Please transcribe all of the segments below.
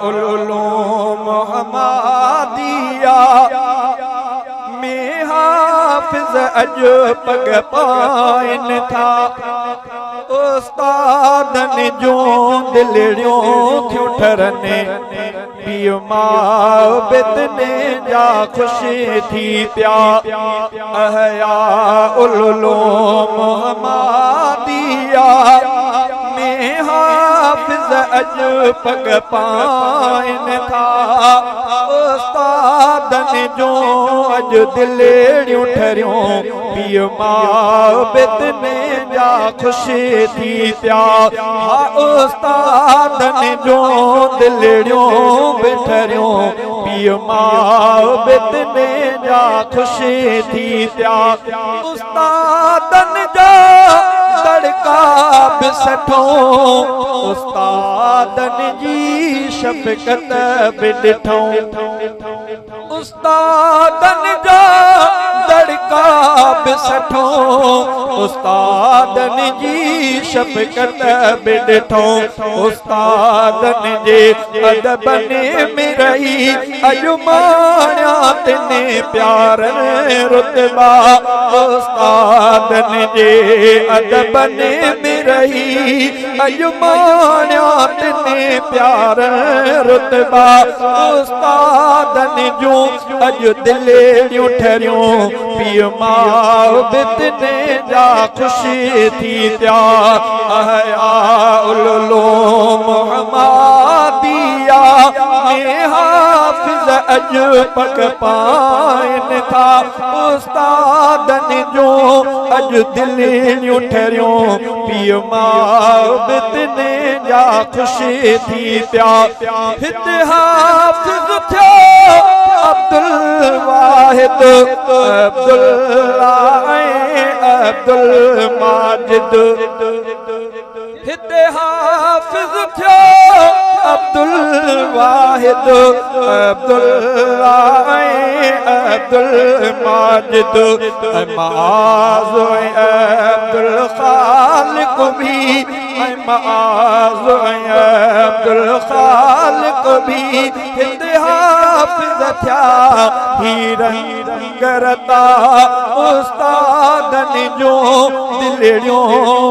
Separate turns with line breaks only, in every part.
उलूम हमादिया में हाफिज अज पग पाइन था उस्तादन जो दिलड़ियों थियूं ठरने पियो माबिद ने जा खुशी थी प्या अहया उलूम हमादिया में हाफिज अज पग पाइन था उस्तादन जो अज दिलड़ियों ठरियों पियो माबिद ने जा खुशी थी प्या उस्तादन जो दिलड़ियों बिठरियों पियो माबिद ने जा खुशी थी प्या उस्तादन जा तड़का बिसठो उस्तादन जी शफकत बिठो उस्तादन जा तड़का बिसठो उस्तादन जी शफकत बिठो उस्तादन जे अदबने में रही अजुमाना तने प्यार रुतबा उस्तादन जे अदबने में रही अजुमाना तने प्यार रुतबा उस्तादन जो अज दिलड़ियों ठरियों पियो माबिद ने जा खुशी थी त्या अहया उलूम हमादिया में हाफिज अज पग पाइन था उस्तादन जो अज दिलड़ियों ठरियों पियो माबिद ने जा खुशी थी त्या हित हाफिज थियो अब्दुल वाहिद अब्दुल्ला अब्दुल माजिद हित हाफिज थियो अब्दुल वाहिद अब्दुल्ला अब्दुल माजिद माज अब्दुल खालिक भी माज अब्दुल खालिक भी हित हाफिज थिया ही रंग रता उस्तादन जो दिलड़ियों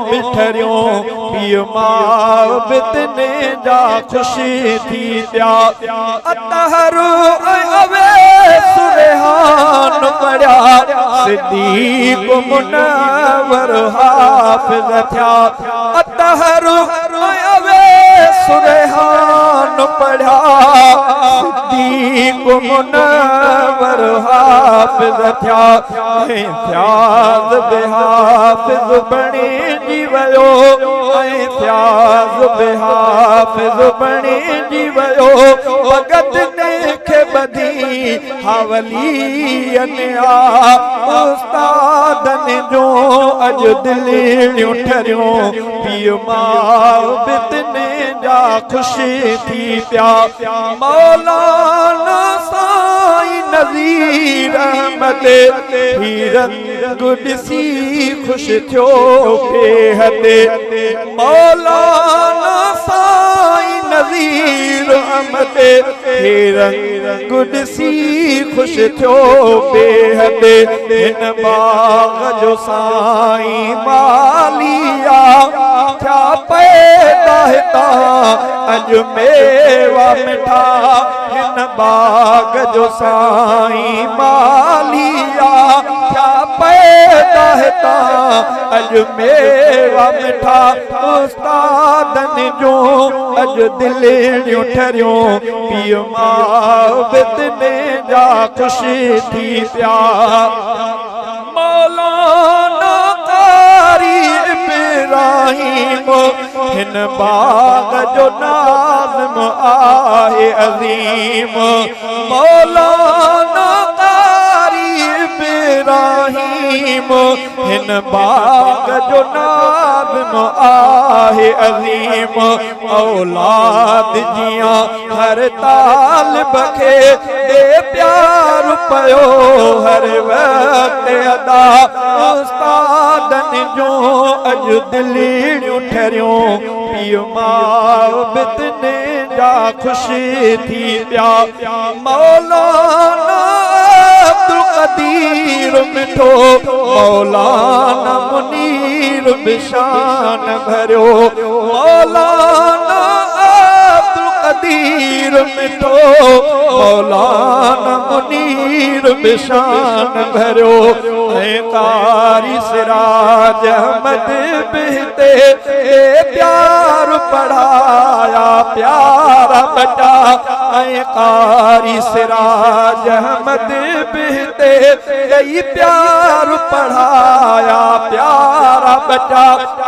बिठरियों पियो माबिद ने जा खुशी थी त्या अतहरू अवे सुरेहान पढ़ा सिद्दीक मुनव्वर हाफिज थिया अतहरू अवे सुरेहान पढ़ा सिद्दीक मुनव्वर हाफिज थिया फ्याज बेहाफिज बने जी वयो फ्याज बेहाफिज बने जी वयो भगत ने खे बधी हवलियन आ उस्तादन जो अज दिलड़ियों ठरियों पियो माबिद ने जा खुशी थी प्या मौलाना साईं नज़ीर अहमद हीरन गुडसी खुश थियो बेहद मौलाना साईं नज़ीर अहमद हीरन गुडसी खुश थियो बेहद हिन बाग जो साईं मालिया क्या पैदा हिता अज मेवा मिठा हिन बाग जो साईं मालिया क्या पैदा हिता अज मेवा मिठा उस्तादन जो अज दिलड़ियों ठरियों पियो माबिद ने जा खुशी थी प्या मौलाना कारी इब्राहिम हिन बाग जो नाज़िम आहे अज़ीम मौलाना कारी इब्राहिम अज़ीम हिन बाग जो नाम न आहे अज़ीम औलाद जियां हर तालिब खे दे प्यार पयो हर वक्त अदा उस्तादन जो अज दिलियूं ठरियूं पियो मां बितने जा खुशी थी प्या मौलाना अब्दुल कदीर मिठो मौलाना मुनीर बिशान भरियो मौलाना अब्दुल कदीर मिठो मौलाना मुनीर बिशान भरियो कारी सिराज अहमद बिहते प्यार पढ़ाया प्यारा बचा कारी सिराज अहमद बिहते कई प्यार पढ़ाया प्यारा बचा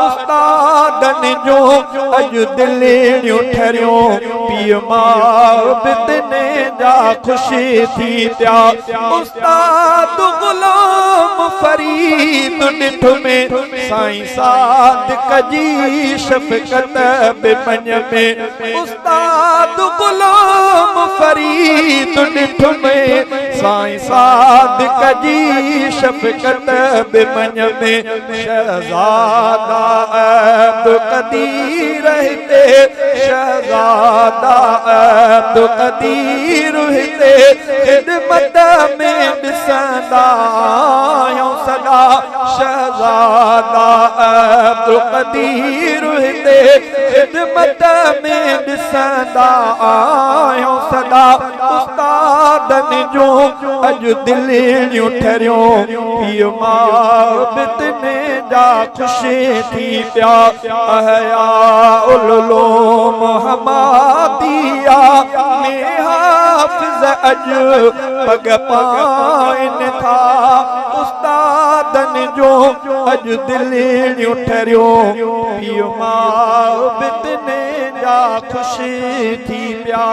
उस्तादन जो अज दिलियूं ठरियूं पियो मां बितने जा खुशी थी प्या उस्ताद गुलाम फरीद निठ में साईं सादिक जी शफ़क़त बिमन में उस्ताद गुलाम फरीद निठ में साईं सादिक जी शफ़क़त बिमन में शहज़ादा अब्दुल कदीर हिते शहज़ादा अब्दुल कदीर हिते खिदमत में ॾिसंदा आहियूं सदा शहज़ादा अब्दुल कदीर हिते खिदमत में ॾिसंदा आहियूं सदा उस्तादन जो अॼु दिलियूं ठरियूं पियो मां बितने जा खुशी थी प्या अहया उलूम हमादिया में हाफ़िज़ अॼु पग पाइन था उस्तादन जो अॼु दिलियूं ठरियूं पियो मां बितने जा खुशी थी प्या।